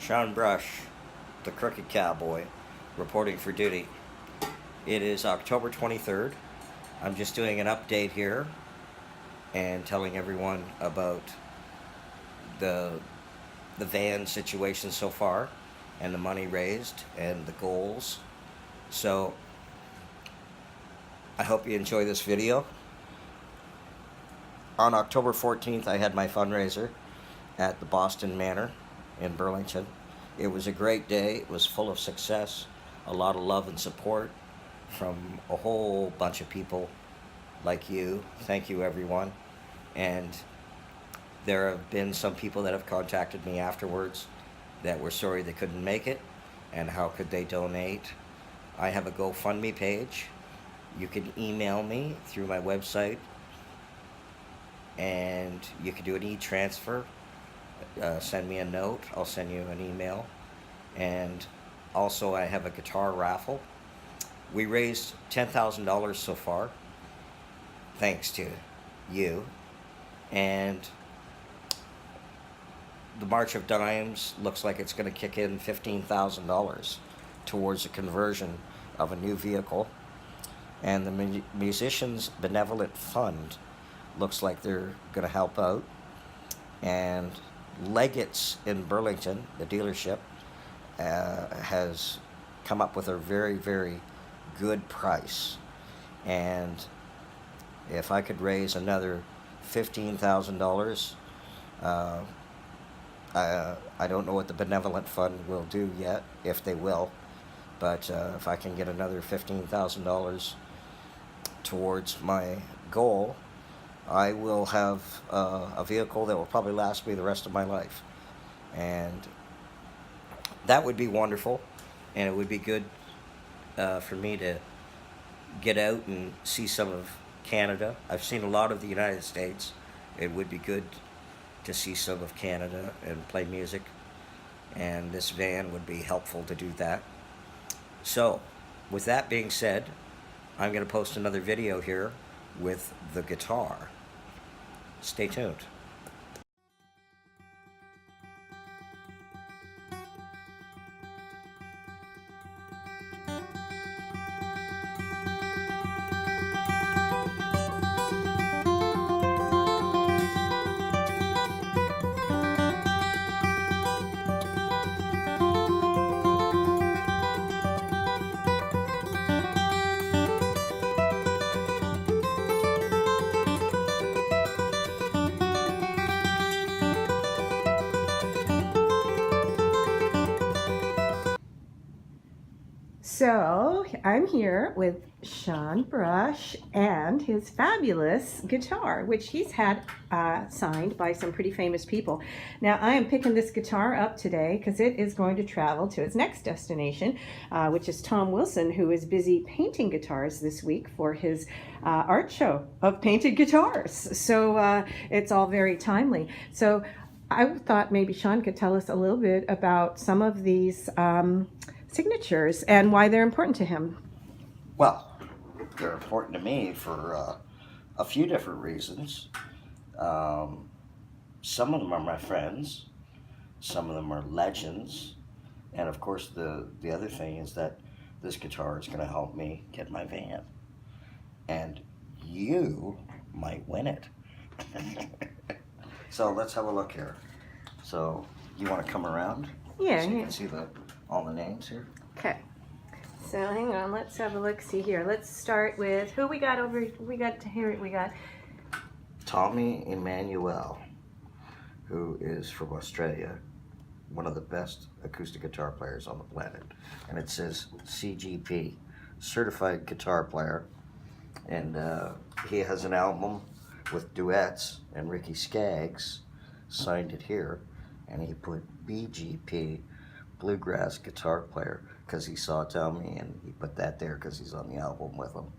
Shawn the Crooked Cowboy, reporting for duty. It is October 23rd. I'm just doing an update here and telling everyone about the van situation so far and the money raised and the goals. So I hope you enjoy this video. On October 14th, I had my fundraiser at the Boston Manor in Burlington. It was a great day. It was full of success, a lot of love and support from a whole bunch of people like you. Thank you, everyone. And there have been some people that have contacted me afterwards that were sorry they couldn't make it and how could they donate. I have a GoFundMe page. You can email me through my website, and you can do an e-transfer. Send me a note. I'll send you an email. And also I have a guitar raffle. We raised $10,000 so far, thanks to you. And the March of Dimes looks like it's going to kick in $15,000 towards the conversion of a new vehicle. And the Musicians Benevolent Fund looks like they're going to help out. And Leggett's in Burlington, the dealership, has come up with a very, very good price. And if I could raise another $15,000, I don't know what the Benevolent Fund will do yet, if they will, but if I can get another $15,000 towards my goal, I will have a vehicle that will probably last me the rest of my life. And that would be wonderful, and it would be good for me to get out and see some of Canada. I've seen a lot of the United States. It would be good to see some of Canada and play music, and this van would be helpful to do that. So, with that being said, I'm going to post another video here with the guitar. Stay tuned. So I'm here with Shawn and his fabulous guitar, which he's had signed by some pretty famous people. Now I am picking this guitar up today because it is going to travel to its next destination, which is Tom Wilson, who is busy painting guitars this week for his art show of painted guitars. So it's all very timely. So I thought maybe Shawn could tell us a little bit about some of these signatures and why they're important to him. Well, they're important to me for a few different reasons. Some of them are my friends, some of them are legends, and of course the other thing is that this guitar is going to help me get my van, and you might win it. So let's have a look here. So you want to come around? Yeah. So you can see all the names here. Okay. So hang on, let's have a look. See here. Let's start with who we got over. We got Tommy Emmanuel, who is from Australia, one of the best acoustic guitar players on the planet. And it says CGP, Certified Guitar Player. And he has an album with duets, and Ricky Skaggs signed it here. And he put BGP, Bluegrass Guitar Player, because he saw Tommy, and he put that there because he's on the album with him.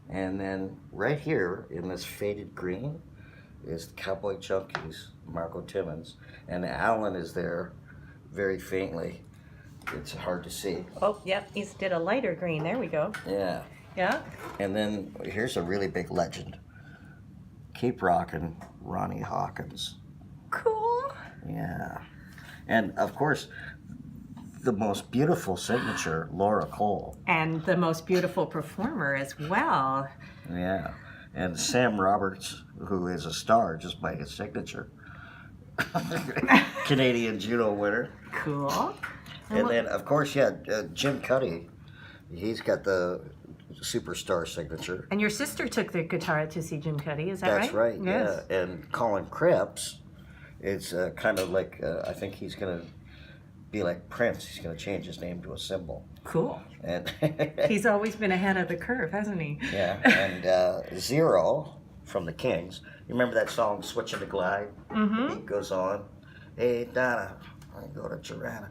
And then right here in this faded green is the Cowboy Junkies, Marco Timmons, and Alan is there very faintly. It's hard to see. Oh, yep, he did a lighter green. There we go. Yeah. Yeah. And then here's a really big legend. Keep Rockin', Ronnie Hawkins. Cool. Yeah. And of course, the most beautiful signature, Laura Cole. And the most beautiful performer as well. Yeah. And Sam Roberts, who is a star just by his signature. Canadian judo winner. Cool. And then, of course, Jim Cuddy. He's got the superstar signature. And your sister took the guitar to see Jim Cuddy, is that right? That's right, Yes. yeah. And Colin Cripps, it's kind of like, I think he's going to be like Prince. He's going to change his name to a symbol. Cool. And He's always been ahead of the curve, hasn't he? yeah, and Zero from the Kings. You remember that song, Switching to Glide? Mm-hmm. The beat goes on. Hey, Donna, I go to Tirana.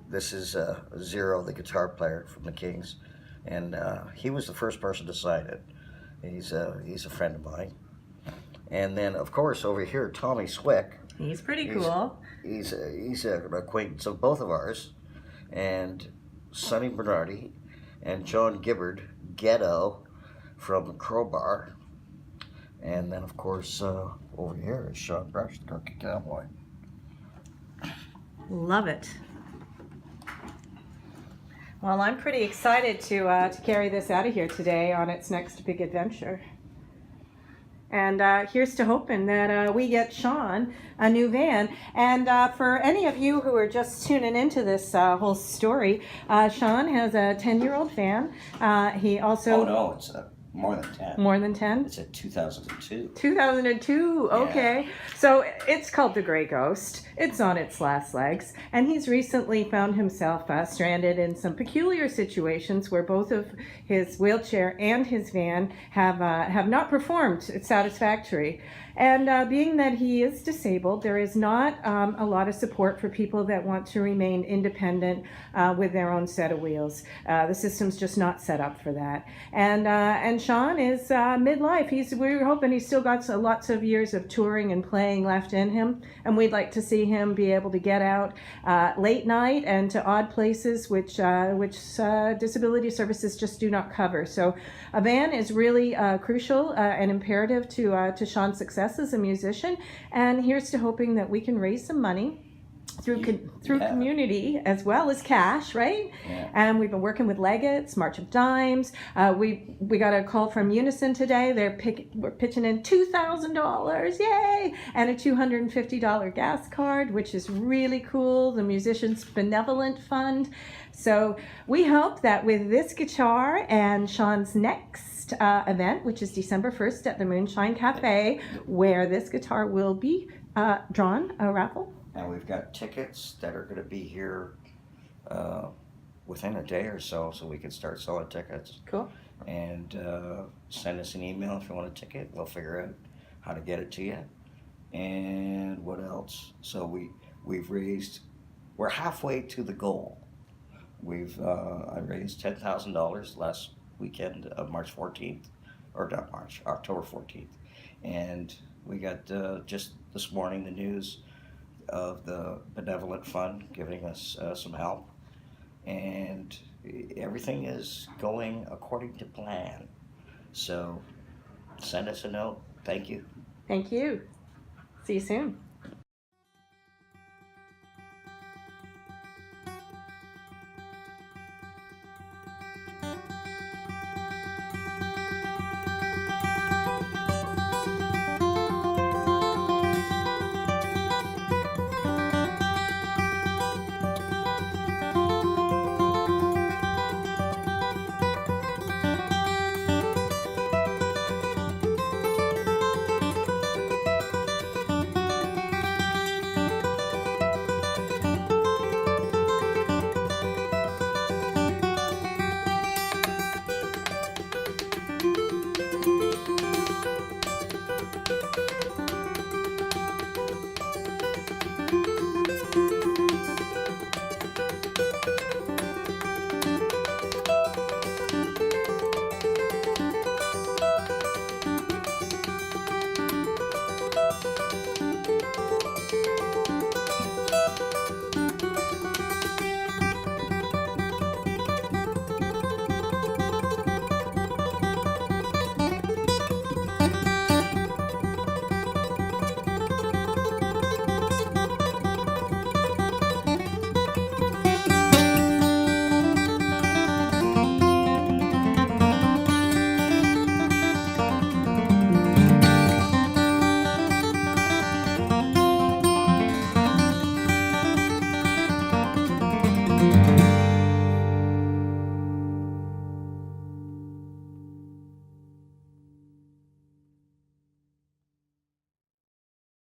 This is Zero, the guitar player from the Kings. And he was the first person to sign it. He's a friend of mine. And then, of course, over here, Tommy Swick. He's pretty cool. He's an acquaintance of both of ours. And Sonny Bernardi and John Gibbard, Ghetto from Crowbar. And then, of course, over here is Shawn Brush, the Cookie Cowboy. Love it. Well, I'm pretty excited to carry this out of here today on its next big adventure. And here's to hoping that we get Shawn a new van. And for any of you who are just tuning into this whole story, Shawn has a 10-year-old van. He also... Oh, no, it's more than 10. More than 10? It's a 2002. 2002, okay. So it's called the Gray Ghost. It's on its last legs. And he's recently found himself stranded in some peculiar situations where both of his wheelchair and his van have not performed satisfactory. And being that he is disabled, there is not a lot of support for people that want to remain independent with their own set of wheels. The system's just not set up for that. And Shawn is midlife. We're hoping he's still got lots of years of touring and playing left in him, and we'd like to see him be able to get out late night and to odd places which disability services just do not cover. So a van is really crucial and imperative to Shawn's success as a musician, and here's to hoping that we can raise some money through community as well as cash, right? Yeah. And we've been working with Leggett's, March of Dimes. We got a call from Unison today. We're pitching in $2,000, yay! And a $250 gas card, which is really cool. The Musicians Benevolent Fund. So we hope that with this guitar and Shawn's next event, which is December 1st at the Moonshine Cafe, where this guitar will be drawn, a raffle. And we've got tickets that are going to be here within a day or so we can start selling tickets. Cool. And send us an email if you want a ticket. We'll figure out how to get it to you. And what else? So we're halfway to the goal. I raised $10,000 last weekend of March 14th, or not March, October 14th. And we got just this morning the news of the Benevolent Fund giving us some help, and everything is going according to plan. So send us a note. Thank you. Thank you. See you soon.